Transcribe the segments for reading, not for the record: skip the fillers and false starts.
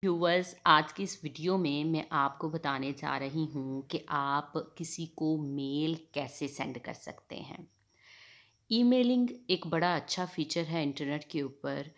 Viewers, आज की इस वीडियो में मैं आपको बताने जा रही हूँ कि आप किसी को मेल कैसे सेंड कर सकते हैं। ईमेलिंग एक बड़ा अच्छा फीचर है इंटरनेट के ऊपर।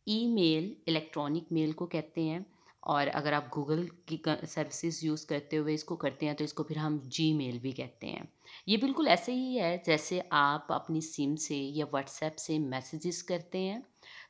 ईमेल इलेक्ट्रॉनिक मेल को कहते हैं, और अगर आप गूगल की सर्विसेज यूज़ करते हुए इसको करते हैं तो इसको फिर हम जीमेल भी कहते हैं। ये बिल्कुल ऐसे ही है जैसे आप अपनी सिम से या व्हाट्सएप से मैसेजेस करते हैं।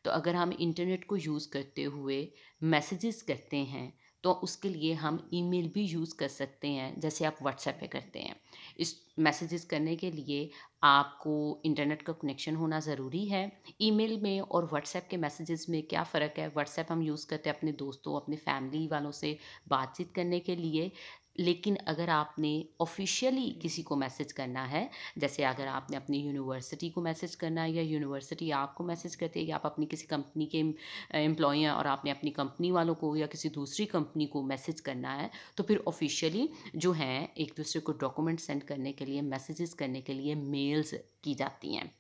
तो अगर हम इंटरनेट को यूज़ करते हुए मैसेजेस करते हैं तो उसके लिए हम ईमेल भी यूज़ कर सकते हैं, जैसे आप व्हाट्सएप पे करते हैं। इस मैसेजेस करने के लिए आपको इंटरनेट का कनेक्शन होना ज़रूरी है। ईमेल में और व्हाट्सएप के मैसेजेस में क्या फ़र्क है? व्हाट्सएप हम यूज़ करते हैं अपने दोस्तों, अपने फैमिली वालों से बातचीत करने के लिए। लेकिन अगर आपने ऑफ़िशियली किसी को मैसेज करना है, जैसे अगर आपने अपनी यूनिवर्सिटी को मैसेज करना है या यूनिवर्सिटी आपको मैसेज करती है, या आप अपनी किसी कंपनी के एम्प्लॉयी हैं और आपने अपनी कंपनी वालों को या किसी दूसरी कंपनी को मैसेज करना है, तो फिर ऑफ़िशियली जो हैं एक दूसरे को डॉक्यूमेंट सेंड करने के लिए, मैसेजेस करने के लिए मेल्स की जाती हैं।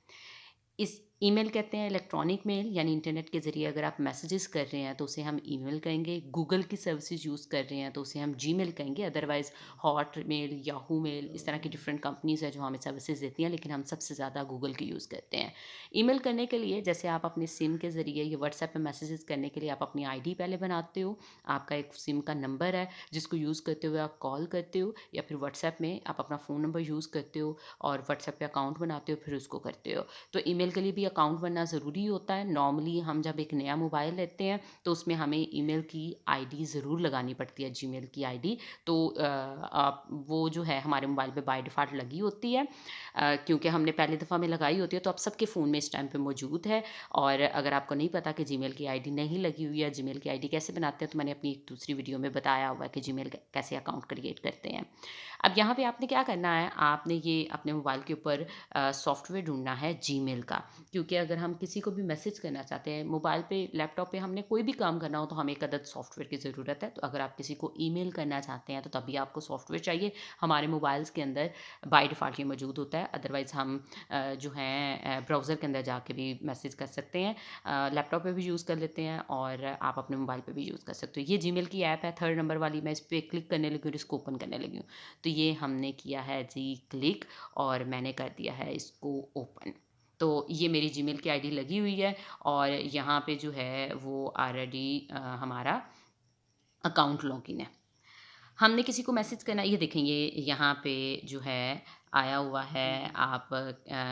इस ईमेल कहते हैं इलेक्ट्रॉनिक मेल, यानी इंटरनेट के ज़रिए अगर आप मैसेजेस कर रहे हैं तो उसे हम ईमेल कहेंगे। गूगल की सर्विसेज यूज़ कर रहे हैं तो उसे हम जीमेल कहेंगे। अदरवाइज़ हॉटमेल, याहू मेल, इस तरह की डिफरेंट कंपनीज़ हैं जो हमें सर्विसेज देती हैं, लेकिन हम सबसे ज़्यादा गूगल की यूज़ करते हैं। ईमेल करने के लिए जैसे आप अपनी सिम के ज़रिए या व्हाट्सएप पे मैसेजेस करने के लिए आप अपनी आईडी पहले बनाते हो। आपका एक सिम का नंबर है जिसको यूज़ करते हुए आप कॉल करते हो, या फिर व्हाट्सएप में आप अपना फ़ोन नंबर यूज़ करते हो और व्हाट्सएप पे अकाउंट बनाते हो, फिर उसको करते हो। तो ईमेल के लिए भी अकाउंट बनना ज़रूरी होता है। नॉर्मली हम जब एक नया मोबाइल लेते हैं तो उसमें हमें ईमेल की आईडी ज़रूर लगानी पड़ती है, जीमेल की आईडी। तो आप वो जो है हमारे मोबाइल पे बाय डिफ़ॉल्ट लगी होती है, क्योंकि हमने पहली दफ़ा में लगाई होती है, तो अब सबके फ़ोन में इस टाइम पे मौजूद है। और अगर आपको नहीं पता कि जीमेल की आईडी नहीं लगी हुई है, जीमेल की आईडी कैसे बनाते हैं, तो मैंने अपनी एक दूसरी वीडियो में बताया हुआ है कि जीमेल कैसे अकाउंट क्रिएट करते हैं। अब यहाँ पे आपने क्या करना है, आपने ये अपने मोबाइल के ऊपर सॉफ्टवेयर ढूँढना है जीमेल का। क्योंकि अगर हम किसी को भी मैसेज करना चाहते हैं, मोबाइल पे, लैपटॉप पे हमने कोई भी काम करना हो तो हमें एक अदद सॉफ्टवेयर की ज़रूरत है। तो अगर आप किसी को ईमेल करना चाहते हैं तो तभी आपको सॉफ्टवेयर चाहिए। हमारे मोबाइल्स के अंदर बाय डिफ़ॉल्ट ये मौजूद होता है। अदरवाइज़ हम जो हैं ब्राउज़र के अंदर जाके भी मैसेज कर सकते हैं। लैपटॉप पे भी यूज़ कर लेते हैं और आप अपने मोबाइल पे भी यूज़ कर सकते हो। ये जीमेल की ऐप है, 3rd नंबर वाली, मैं इस पे क्लिक करने लगी और इसको ओपन करने लगी हूँ। तो ये हमने किया है जी क्लिक, और मैंने कर दिया है इसको ओपन। तो ये मेरी जीमेल की आईडी लगी हुई है, और यहाँ पे जो है वो ऑलरेडी हमारा अकाउंट लॉगिन है। हमने किसी को मैसेज करना, ये देखें, ये यहाँ पे जो है आया हुआ है, आप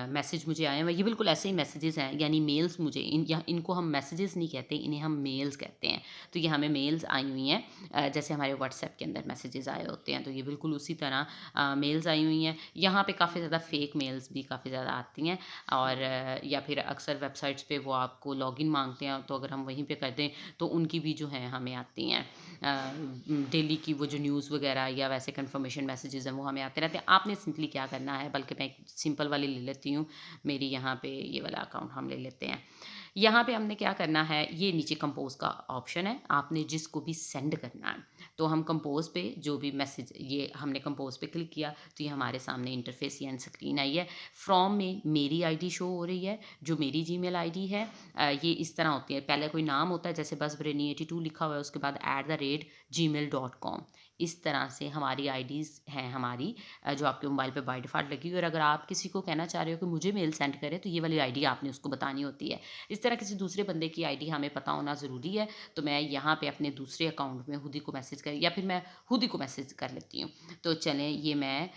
मैसेज मुझे आए हुए हैं, ये बिल्कुल ऐसे ही मैसेजेस हैं, यानी मेल्स। मुझे इनको हम मैसेजेस नहीं कहते, इन्हें हम मेल्स कहते हैं। तो ये हमें मेल्स आई हुई हैं, जैसे हमारे व्हाट्सएप के अंदर मैसेजेस आए होते हैं, तो ये बिल्कुल उसी तरह मेल्स आई हुई हैं। यहाँ पे काफ़ी ज़्यादा फेक मेल्स भी काफ़ी ज़्यादा आती हैं, और या फिर अक्सर वेबसाइट्स पे वो आपको लॉगिन मांगते हैं, तो अगर हम वहीं पे कर दें तो उनकी भी जो है हमें आती हैं। डेली की वो जो न्यूज़ वगैरह या वैसे कंफर्मेशन मैसेजेस हैं वो हमें आते रहते हैं। आपने सिंपली क्या करना है, बल्कि मैं एक सिंपल वाली ले लेती हूँ, मेरी यहाँ पे ये वाला अकाउंट हम ले लेते हैं। यहाँ पे हमने क्या करना है, ये नीचे कंपोज़ का ऑप्शन है, आपने जिसको भी सेंड करना है, तो हम कंपोज़ पे जो भी मैसेज, ये हमने कंपोज़ पे क्लिक किया तो ये हमारे सामने इंटरफेस या स्क्रीन आई है। फ्रॉम में मेरी आईडी शो हो रही है, जो मेरी जीमेल आईडी है। ये इस तरह होती है, पहले कोई नाम होता है, जैसे बस ब्रेनी 82 लिखा हुआ है, उसके बाद @gmail.com। इस तरह से हमारी आईडीज़ हैं हमारी, जो आपके मोबाइल पे बाय डिफ़ॉल्ट लगी हुई है। और अगर आप किसी को कहना चाह रहे हो कि मुझे मेल सेंड करे, तो ये वाली आईडी आपने उसको बतानी होती है। इस तरह किसी दूसरे बंदे की आईडी हमें पता होना ज़रूरी है, तो मैं यहाँ पे अपने दूसरे अकाउंट में हुदी को मैसेज कर, या फिर मैं हुदी को मैसेज कर लेती हूँ। तो चलें, ये मैं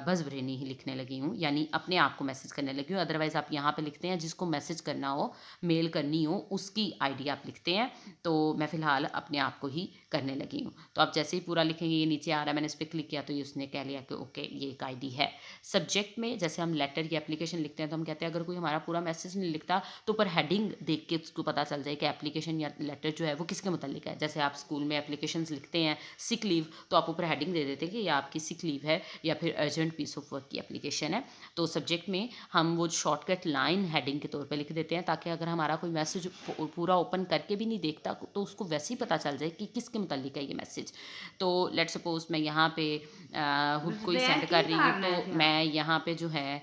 बस ब्रेनी ही लिखने लगी हूँ, यानी अपने आप को मैसेज करने लगी हूँ। अदरवाइज़ आप यहाँ पे लिखते हैं जिसको मैसेज करना हो, मेल करनी हो, उसकी आईडी आप लिखते हैं। तो मैं फ़िलहाल अपने आप को ही करने लगी हूँ। तो आप जैसे ही पूरा लिखेंगे, ये नीचे आ रहा है, मैंने इस पे क्लिक किया तो ये उसने कह लिया कि ओके, ये एक आईडी है। सब्जेक्ट में जैसे हम लेटर या एप्लीकेशन लिखते हैं, तो हम कहते हैं अगर कोई हमारा पूरा मैसेज नहीं लिखता तो ऊपर हेडिंग देख के उसको पता चल जाए कि एप्लीकेशन या लेटर जो है वो किसके मुतालिक है। जैसे आप स्कूल में एप्लीकेशंस लिखते हैं, सिक लीव, तो आप ऊपर हेडिंग दे देते हैं कि ये आपकी सिक लीव है या फिर अर्जेंट पीस ऑफ वर्क की एप्लीकेशन है। तो सब्जेक्ट में हम वो शॉर्टकट लाइन हेडिंग के तौर पे लिख देते हैं, ताकि अगर हमारा कोई मैसेज पूरा ओपन करके भी नहीं देखता तो उसको वैसे ही पता चल जाए कि किसके मुतालिक है ये मैसेज। तो लेट्स सपोज़ मैं यहाँ पे खुद को ही सेंड कर रही हूँ, तो मैं यहाँ पे जो है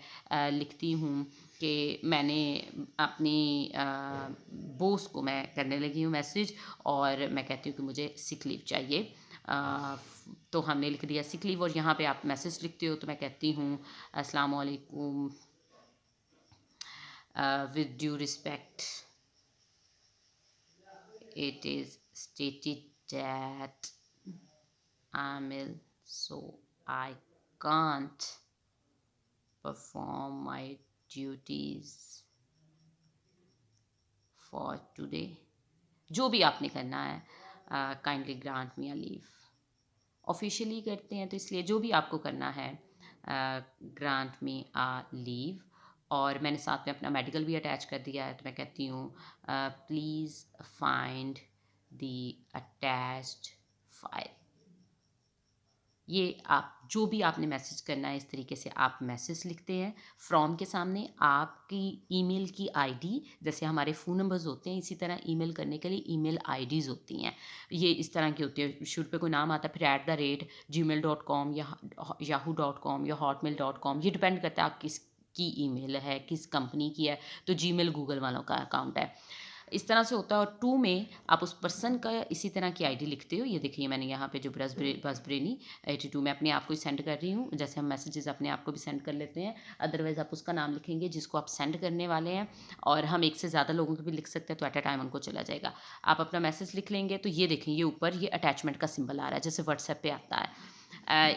लिखती हूँ कि मैंने अपनी बॉस को मैं करने लगी हूँ मैसेज, और मैं कहती हूँ कि मुझे सिक लीव चाहिए। तो हमने लिख दिया सिक लीव, और यहाँ पे आप मैसेज लिखते हो तो मैं कहती हूँ अस्सलाम वालेकुम, with due respect, it is stated that I'm ill, so I can't perform my duties for today. जो भी आपने करना है, kindly grant me a leave. Officially करते हैं तो इसलिए जो भी आपको करना है, ग्रांट मी अ लीव। और मैंने साथ में अपना मेडिकल भी अटैच कर दिया है, तो मैं कहती हूँ please find the attached file. ये आप जो भी आपने मैसेज करना है, इस तरीके से आप मैसेज लिखते हैं। फ्रॉम के सामने आपकी ईमेल की आईडी, जैसे हमारे फ़ोन नंबर्स होते हैं, इसी तरह ईमेल करने के लिए ईमेल आईडीज़ होती हैं। ये इस तरह की होती है, शुरू पे कोई नाम आता है, फिर @gmail.com या yahoo.com या hotmail.com, ये डिपेंड करता है आप किसकी ईमेल है, किस कंपनी की है। तो जीमेल गूगल वालों का अकाउंट है, इस तरह से होता है। और टू में आप उस पर्सन का इसी तरह की आईडी लिखते हो। ये देखिए मैंने यहाँ पे जो बसब्रेनी 82 मैं अपने आप को ही सेंड कर रही हूँ, जैसे हम मैसेजेस अपने आप को भी सेंड कर लेते हैं। अदरवाइज़ आप उसका नाम लिखेंगे जिसको आप सेंड करने वाले हैं, और हम एक से ज़्यादा लोगों के भी लिख सकते हैं, तो एट अ टाइम उनको चला जाएगा। आप अपना मैसेज लिख लेंगे, तो ये देखें ये ऊपर ये अटैचमेंट का सिंबल आ रहा है, जैसे व्हाट्सएप पे आता है।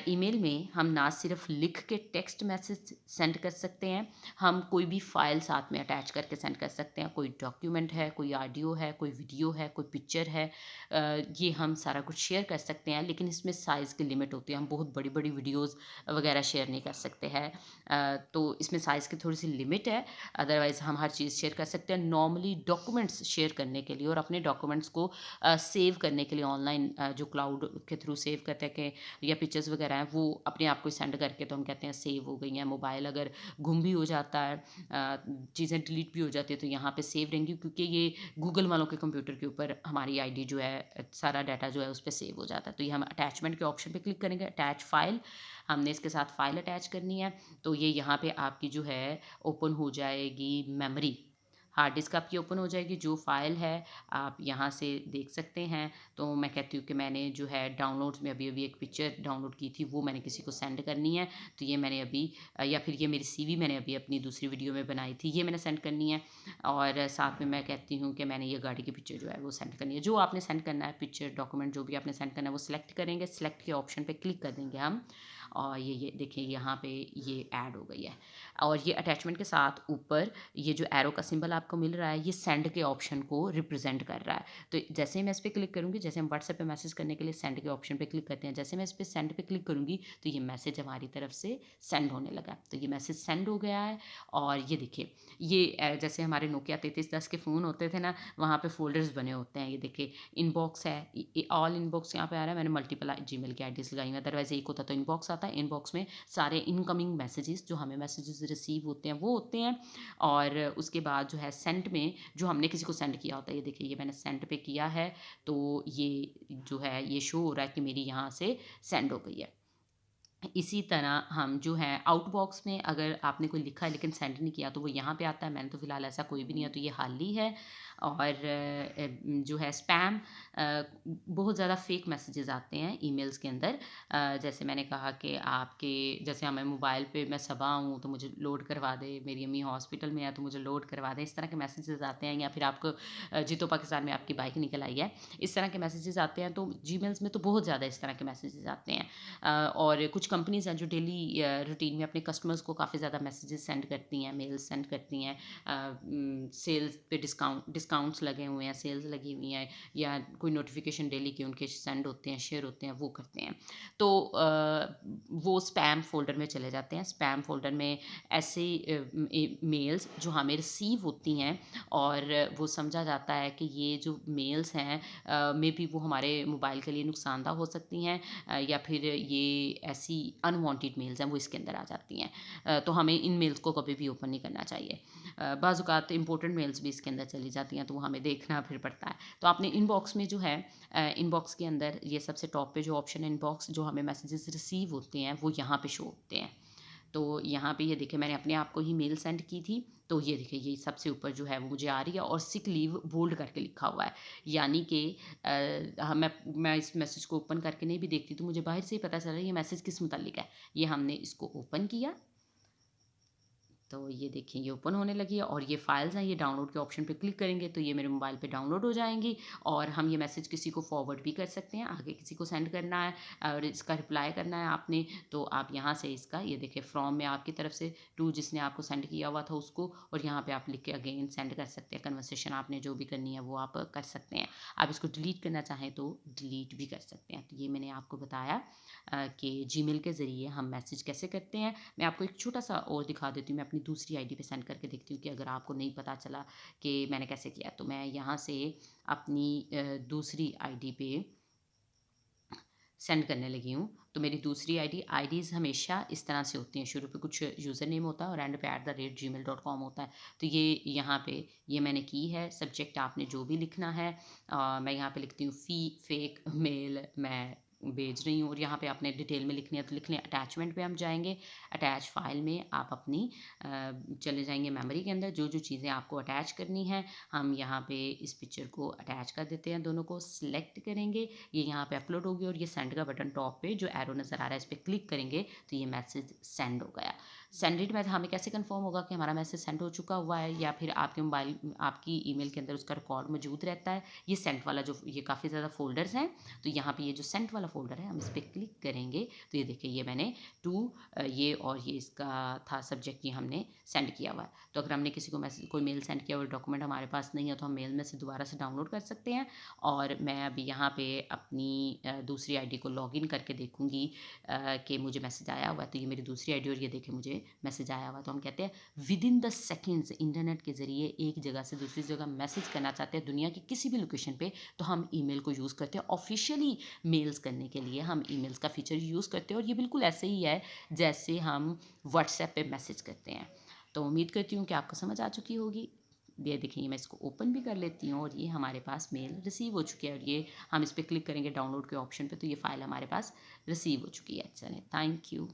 ईमेल में हम ना सिर्फ लिख के टेक्स्ट मैसेज सेंड कर सकते हैं, हम कोई भी फाइल साथ में अटैच करके सेंड कर सकते हैं। कोई डॉक्यूमेंट है, कोई ऑडियो है, कोई वीडियो है, कोई पिक्चर है, ये हम सारा कुछ शेयर कर सकते हैं। लेकिन इसमें साइज़ की लिमिट होती है, हम बहुत बड़ी बड़ी वीडियोज़ वगैरह शेयर नहीं कर सकते हैं। तो इसमें साइज़ की थोड़ी सी लिमिट है, अदरवाइज़ हम हर चीज़ शेयर कर सकते हैं। नॉर्मली डॉक्यूमेंट्स शेयर करने के लिए और अपने डॉक्यूमेंट्स को सेव करने के लिए ऑनलाइन, जो क्लाउड के थ्रू सेव करते हैं कि या पिक्चर्स वगैरह हैं, वो अपने आप को सेंड करके तो हम कहते हैं सेव हो गई हैं। मोबाइल अगर गुम भी हो जाता है, चीज़ें डिलीट भी हो जाती है, तो यहाँ पे सेव रहेंगी, क्योंकि ये गूगल वालों के कंप्यूटर के ऊपर हमारी आईडी जो है, सारा डाटा जो है उस पर सेव हो जाता है। तो ये हम अटैचमेंट के ऑप्शन पे क्लिक करेंगे, अटैच फाइल, हमने इसके साथ फाइल अटैच करनी है। तो ये यहाँ पे आपकी जो है ओपन हो जाएगी मेमोरी, हार्ड डिस्क आपकी ओपन हो जाएगी। जो फाइल है आप यहाँ से देख सकते हैं। तो मैं कहती हूँ कि मैंने जो है डाउनलोड्स में अभी अभी एक पिक्चर डाउनलोड की थी, वो मैंने किसी को सेंड करनी है। तो ये मैंने अभी, या फिर ये मेरी सीवी मैंने अभी अपनी दूसरी वीडियो में बनाई थी, ये मैंने सेंड करनी है। और साथ में मैं कहती हूँ कि मैंने ये गाड़ी की पिक्चर जो है वो सेंड करनी है। जो आपने सेंड करना है पिक्चर, डॉक्यूमेंट, जो भी आपने सेंड करना है वो सिलेक्ट करेंगे, सिलेक्ट के ऑप्शन पे क्लिक कर देंगे हम, और ये देखिए यहाँ पे ये ऐड हो गई है। और ये अटैचमेंट के साथ ऊपर ये जो एरो का सिंबल आपको मिल रहा है, ये सेंड के ऑप्शन को रिप्रेजेंट कर रहा है। तो जैसे ही मैं इस पर क्लिक करूँगी, जैसे हम व्हाट्सएप पे मैसेज करने के लिए सेंड के ऑप्शन पे क्लिक करते हैं, जैसे मैं इस पर सेंड पे क्लिक करूँगी तो ये मैसेज हमारी तरफ से सेंड होने लगा। तो ये मैसेज सेंड हो गया है। और ये देखिए ये जैसे हमारे नोकिया 3310 के फ़ोन होते थे ना, वहाँ पे फ़ोल्डर्स बने होते हैं। ये देखिए इनबॉक्स है, ऑल इनबॉक्स यहाँ पे आ रहा है। मैंने मल्टीपल जीमेल की आईडीज़ लगाई हैं, अदरवाइज़ एक होता तो इनबॉक्स आता है। इनबॉक्स में सारे इनकमिंग मैसेजेस, जो हमें मैसेजेस रिसीव होते हैं वो होते हैं। और उसके बाद जो है सेंड में जो हमने किसी को सेंड किया होता है, ये देखिए ये मैंने सेंड पे किया है, तो ये जो है ये शो हो रहा है कि मेरी यहाँ से सेंड हो गई है। इसी तरह हम जो है आउटबॉक्स में अगर आपने कोई लिखा है लेकिन सेंड नहीं किया, तो वो यहाँ पे आता है। मैंने तो फ़िलहाल ऐसा कोई भी नहीं है, तो ये हाल ही है। और जो है स्पैम, बहुत ज़्यादा फेक मैसेजेस आते हैं ईमेल्स के अंदर। जैसे मैंने कहा कि आपके, जैसे हमें मोबाइल पे मैं सबा हूँ तो मुझे लोड करवा दे, मेरी अम्मी हॉस्पिटल में है तो मुझे लोड करवा दें, इस तरह के मैसेजेस आते हैं। या फिर आपको जीतो पाकिस्तान में आपकी बाइक निकल आई है, इस तरह के मैसेजेस आते हैं। तो जीमेल्स में तो बहुत ज़्यादा इस तरह के मैसेजेस आते हैं। और कुछ कंपनीज़ हैं जो डेली रूटीन में अपने कस्टमर्स को काफ़ी ज़्यादा मैसेजेस सेंड करती हैं, मेल्स सेंड करती हैं। सेल्स पे डिस्काउंट्स लगे हुए हैं, सेल्स लगी हुई हैं, या कोई नोटिफिकेशन डेली के उनके सेंड होते हैं, शेयर होते हैं, वो करते हैं। तो वो स्पैम फ़ोल्डर में चले जाते हैं। स्पैम फ़ोल्डर में ऐसे मेल्स जो हमें रिसीव होती हैं, और वो समझा जाता है कि ये जो मेल्स हैं मे बी वो हमारे मोबाइल के लिए नुकसानदा हो सकती हैं, या फिर ये ऐसी अनवांटेड मेल्स हैं वो इसके अंदर आ जाती हैं। तो हमें इन मेल्स को कभी भी ओपन नहीं करना चाहिए। बाज़ औक़ात इम्पोर्टेंट मेल्स भी इसके अंदर चली जाती हैं, तो वो हमें देखना फिर पड़ता है। तो आपने इनबॉक्स में जो है, इनबॉक्स के अंदर ये सबसे टॉप पे जो ऑप्शन है इनबॉक्स, जो हमें मैसेजेस रिसीव होते हैं वो यहाँ पे शो होते हैं। तो यहाँ पे ये देखिए मैंने अपने आप को ही मेल सेंड की थी, तो ये देखिए ये सबसे ऊपर जो है वो मुझे आ रही है और सिक लीव बोल्ड करके लिखा हुआ है। यानी कि हाँ, मैं इस मैसेज को ओपन करके नहीं भी देखती तो मुझे बाहर से ही पता चल रहा है ये मैसेज किस मुतालिक है। ये हमने इसको ओपन किया, तो ये देखिए ये ओपन होने लगी है और ये फाइल्स हैं, ये डाउनलोड के ऑप्शन पे क्लिक करेंगे तो ये मेरे मोबाइल पे डाउनलोड हो जाएंगी और हम ये मैसेज किसी को फॉरवर्ड भी कर सकते हैं, आगे किसी को सेंड करना है और इसका रिप्लाई करना है आपने, तो आप यहाँ से इसका ये देखिए फ्रॉम में आपकी तरफ से टू जिसने आपको सेंड किया हुआ था उसको, और यहाँ पे आप लिख के अगेन सेंड कर सकते हैं। कन्वर्सेशन आपने जो भी करनी है वो आप कर सकते हैं। आप इसको डिलीट करना चाहें तो डिलीट भी कर सकते हैं। तो ये मैंने आपको बताया कि जीमेल के ज़रिए हम मैसेज कैसे करते हैं। मैं आपको एक छोटा-सा और दिखा देती हूँ, मैं अपनी दूसरी आईडी पे सेंड करके देखती हूँ कि अगर आपको नहीं पता चला कि मैंने कैसे किया। तो मैं यहाँ से अपनी दूसरी आईडी पे सेंड करने लगी हूँ। तो मेरी दूसरी आईडीज़ हमेशा इस तरह से होती हैं, शुरू पे कुछ यूज़र नेम होता है और एंड पे @gmail.com होता है। तो ये यहाँ पे ये मैंने की है, सब्जेक्ट आपने जो भी लिखना है मैं यहाँ पे लिखती हूँ फेक मेल मैं भेज रही हूँ, और यहाँ पे आपने डिटेल में लिखनी है तो लिख लें। अटैचमेंट पे हम जाएँगे, अटैच फाइल में आप अपनी चले जाएँगे मेमोरी के अंदर, जो-जो चीज़ें आपको अटैच करनी है, हम यहाँ पे इस पिक्चर को अटैच कर देते हैं, दोनों को सिलेक्ट करेंगे, ये यहाँ पे अपलोड होगी और ये सेंड का बटन टॉप पे जो एरो नज़र आ रहा है इस पे क्लिक करेंगे तो ये मैसेज सेंड हो गया। सेंड इट में हमें कैसे कंफर्म होगा कि हमारा मैसेज सेंड हो चुका हुआ है, या फिर आपके मोबाइल आपकी ईमेल के अंदर उसका रिकॉर्ड मौजूद रहता है। ये सेंट वाला जो ये काफ़ी ज़्यादा फ़ोल्डर्स हैं, तो यहाँ पे ये जो सेंट वाला फ़ोल्डर है हम इस पे क्लिक करेंगे तो ये देखिए ये मैंने टू ये और ये इसका था सब्जेक्ट, ये हमने सेंड किया हुआ है। तो अगर हमने किसी को मैसेज कोई मेल सेंड किया और डॉक्यूमेंट हमारे पास नहीं है तो हम मेल में से दोबारा से डाउनलोड कर सकते हैं। और मैं अभी यहाँ पे अपनी दूसरी आईडी को लॉगिन करके देखूँगी कि मुझे मैसेज आया हुआ है। तो ये मेरी दूसरी आईडी और ये देखिए मुझे मैसेज आया हुआ है। तो हम कहते हैं विदिन द सेकंड्स इंटरनेट के ज़रिए एक जगह से दूसरी जगह मैसेज करना चाहते हैं दुनिया की किसी भी लोकेशन पे, तो हम ईमेल को यूज़ करते हैं। ऑफ़िशियली मेल्स करने के लिए हम ईमेल्स का फ़ीचर यूज़ करते हैं और ये बिल्कुल ऐसे ही है जैसे हम व्हाट्सएप पे मैसेज करते हैं। तो उम्मीद करती हूँ कि आपको समझ आ चुकी होगी। ये देखिए मैं इसको ओपन भी कर लेती हूँ और ये हमारे पास मेल रिसीव हो चुकी है, और ये हम इस पे क्लिक करेंगे डाउनलोड के ऑप्शन पे तो ये फ़ाइल हमारे पास रिसीव हो चुकी है। चलें, थैंक यू।